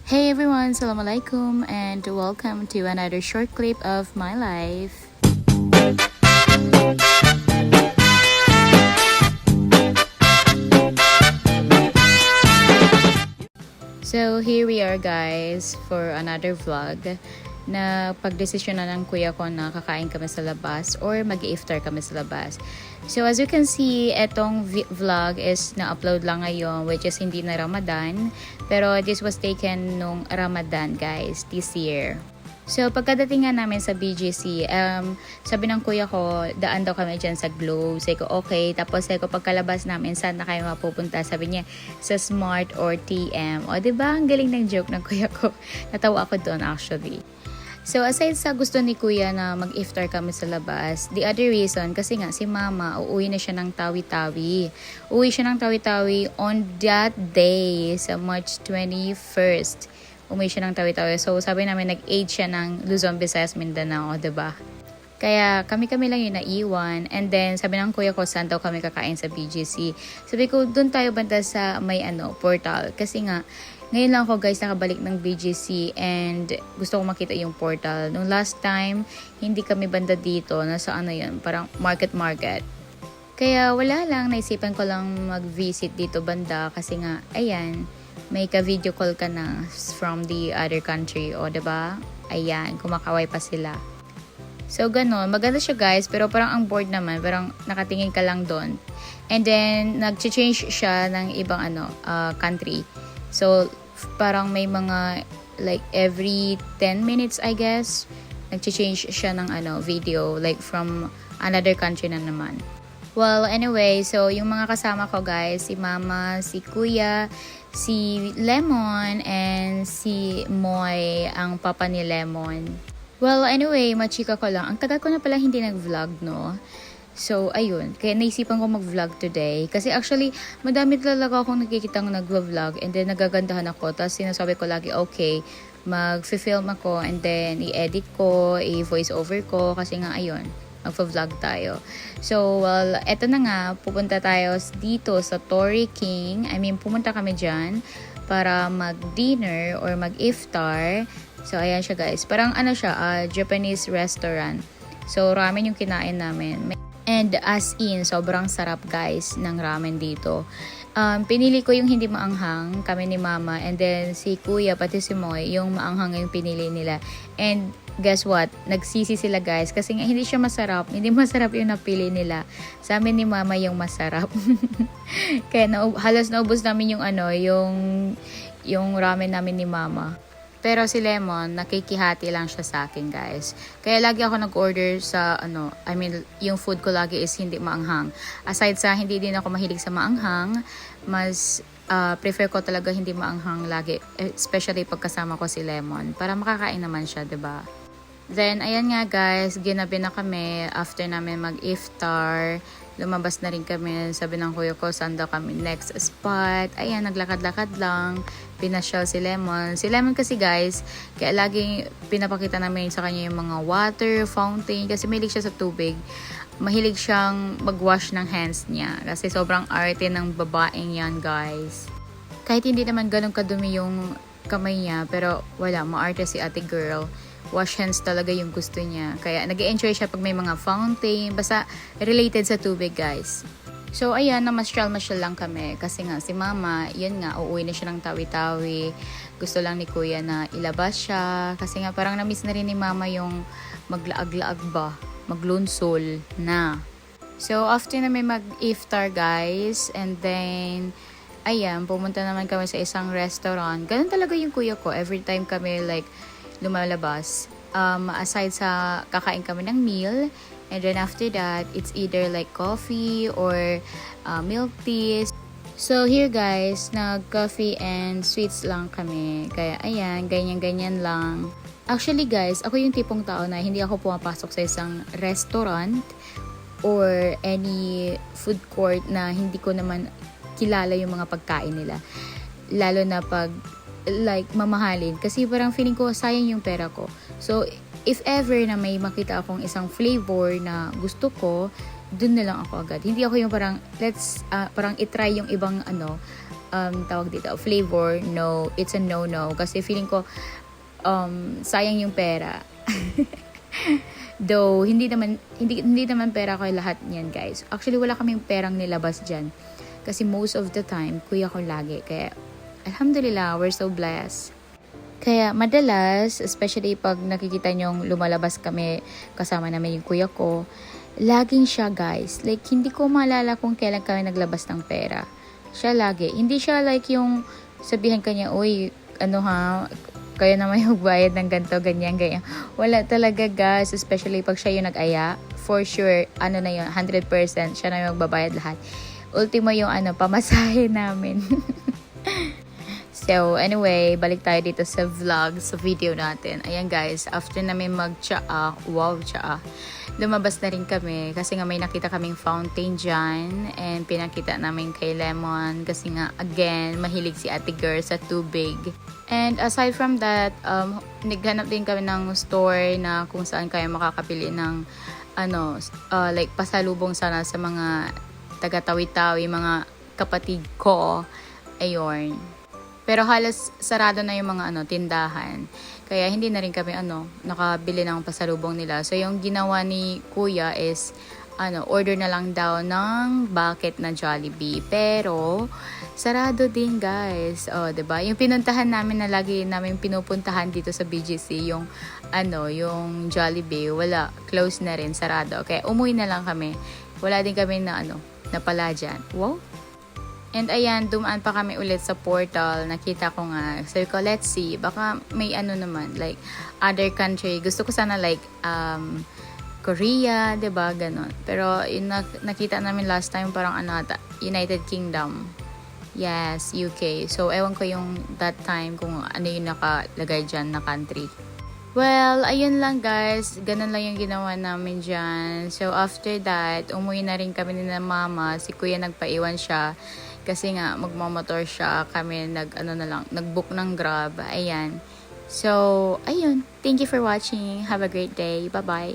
Hey everyone, Assalamualaikum and welcome to another short clip of my life. So here we are guys for another vlog na pagdesisyon na ng kuya ko na kakain kami sa labas or mag-iftar kami sa labas. So as you can see, etong vlog is na-upload lang ngayon, which is hindi na Ramadan, pero this was taken nung Ramadan guys, this year. So pagkadating nga namin sa BGC, sabi ng kuya ko, daan daw kami dyan sa Globe. Sabi ko, okay. Tapos sabi ko, pagkalabas namin, saan na kayo mapupunta? Sabi niya, sa Smart or TM. O diba, ang galing ng joke ng kuya ko. Natawa ako doon actually. So aside sa gusto ni kuya na mag-iftar kami sa labas, the other reason, kasi nga si mama, uuwi na siya ng Tawi-Tawi. Uuwi siya ng Tawi-Tawi on that day, sa March 21st. Umuwi siya ng Tawi-Tawi. So sabi namin, nag-aid siya ng Luzon, Visayas, Mindanao, diba? Kaya kami lang yung naiwan. And then sabi ng kuya ko, saan daw kami kakain sa BGC. Sabi ko, doon tayo banda sa may portal. Kasi nga, ngayon lang ako guys nakabalik ng BGC and gusto ko makita yung portal. Nung last time, hindi kami banda dito. Nasa yun, parang market. Kaya wala lang, naisipan ko lang mag-visit dito banda. Kasi nga, ayan, may ka-video call ka na from the other country. O diba? Ayan, kumakaway pa sila. So, ganun. Maganda siya guys, pero parang ang board naman. Parang nakatingin ka lang doon. And then, nag-change siya ng ibang country. So, parang may mga, like, every 10 minutes, I guess, nag-change siya ng video, like, from another country na naman. Well, anyway, so, yung mga kasama ko, guys, si Mama, si Kuya, si Lemon, and si Moy, ang papa ni Lemon. Well, anyway, machika ko lang. Ang tagal ko na pala hindi nag-vlog, no? So, ayun. Kaya naisipan ko mag-vlog today. Kasi actually, madami talaga akong nakikitang nag-vlog and then nagagandahan ako. Tapos sinasabi ko lagi, okay, mag-film ako and then i-edit ko, i-voice over ko. Kasi nga, ayun, mag-vlog tayo. So, well, eto na nga. Pupunta tayo dito sa Tory King. I mean, pumunta kami dyan para mag-dinner or mag-iftar. So, ayan siya guys. Parang siya, Japanese restaurant. So, ramen yung kinain namin. And as in, sobrang sarap guys ng ramen dito. Pinili ko yung hindi maanghang, kami ni Mama. And then si Kuya, pati si Moy, yung maanghang yung pinili nila. And guess what? Nagsisi sila guys. Kasi nga hindi siya masarap. Hindi masarap yung napili nila. Sa amin ni Mama yung masarap. Kaya halos naubos namin yung ramen namin ni Mama. Pero si Lemon, nakikihati lang siya sa akin, guys. Kaya lagi ako nag-order sa, yung food ko lagi is hindi maanghang. Aside sa hindi din ako mahilig sa maanghang, mas prefer ko talaga hindi maanghang lagi. Especially pagkasama ko si Lemon. Para makakain naman siya, 'di ba? Then, ayan nga guys, ginabi na kami after namin mag-iftar. Lumabas na rin kami. Sabi ng kuya ko, saan daw kami next spot. Ayan, naglakad-lakad lang. Pinasyal si Lemon. Si Lemon kasi guys, kaya laging pinapakita namin sa kanya yung mga water, fountain. Kasi mahilig siya sa tubig. Mahilig siyang mag-wash ng hands niya. Kasi sobrang arte ng babaeng yan guys. Kahit hindi naman ganun kadumi yung kamay niya. Pero wala, maarte si ate girl. Wash hands talaga yung gusto niya. Kaya nag-enjoy siya pag may mga fountain. Basta related sa tubig guys. So ayan, namasyal lang kami. Kasi nga si Mama, yun nga, uuwi na siya ng Tawi-Tawi. Gusto lang ni Kuya na ilabas siya. Kasi nga parang na-miss na rin ni Mama yung maglaag-laag ba. Maglunsol na. So after namin mag-iftar guys. And then, ayan, pumunta naman kami sa isang restaurant. Ganun talaga yung kuya ko. Every time kami like lumalabas. Aside sa kakain kami ng meal, and then after that, it's either like coffee or milk tea. So here guys, nag-coffee and sweets lang kami. Kaya ayan, ganyan-ganyan lang. Actually guys, ako yung tipong tao na hindi ako pumapasok sa isang restaurant or any food court na hindi ko naman kilala yung mga pagkain nila. Lalo na pag like mamahalin kasi parang feeling ko sayang yung pera ko. So if ever na may makita akong isang flavor na gusto ko, dun na lang ako agad. Hindi ako yung parang parang i-try yung ibang tawag dito, flavor, no, it's a no-no. Kasi feeling ko, sayang yung pera. Though, hindi naman pera ko lahat niyan, guys. Actually, wala kaming perang nilabas dyan. Kasi most of the time, kuya ko lagi. Kaya, alhamdulillah, we're so blessed. Kaya madalas, especially pag nakikita nyong lumalabas kami kasama namin yung kuya ko, laging siya, guys. Like, hindi ko maalala kung kailan kami naglabas ng pera. Siya lagi. Hindi siya like yung sabihan kanya, uy, ano ha, kayo naman yung bayad ng ganito, ganyan. Wala talaga, guys. Especially pag siya yung nag-aya. For sure, ano na yun, 100% siya na yung magbabayad lahat. Ultimo yung pamasahe namin. So, anyway, balik tayo dito sa vlog, sa video natin. Ayan, guys, after namin mag-tsaa, wow, tsaa, lumabas na rin kami kasi nga may nakita kaming fountain dyan and pinakita namin kay Lemon kasi nga, again, mahilig si ate girl sa tubig. And aside from that, naghanap din kami ng store na kung saan kayo makakapili ng like pasalubong sana sa mga taga-Tawi-Tawi, mga kapatid ko. Ayun. Pero halos sarado na yung mga tindahan. Kaya hindi na rin kami nakabili ng pasalubong nila. So yung ginawa ni Kuya is order na lang daw ng bucket na Jollibee. Pero sarado din, guys. Oh, 'di ba? Yung pinuntahan namin na lagi namin pinupuntahan dito sa BGC, yung yung Jollibee, wala, close na rin, sarado. Kaya umuwi na lang kami. Wala din kami na napala dyan. Wow. And ayan, dumaan pa kami ulit sa portal. Nakita ko nga. Sabi ko, let's see. Baka may naman, like, other country. Gusto ko sana like, Korea, 'di ba? Ganon. Pero yung nakita namin last time, parang United Kingdom. Yes, UK. So, ewan ko yung that time kung ano yung nakalagay dyan na country. Well, ayun lang, guys. Ganun lang yung ginawa namin dyan. So, after that, umuwi na rin kami ni na mama. Si kuya nagpaiwan siya. Kasi nga, magmamotor siya. Kami nag-book ng Grab. Ayan. So, ayun. Thank you for watching. Have a great day. Bye-bye.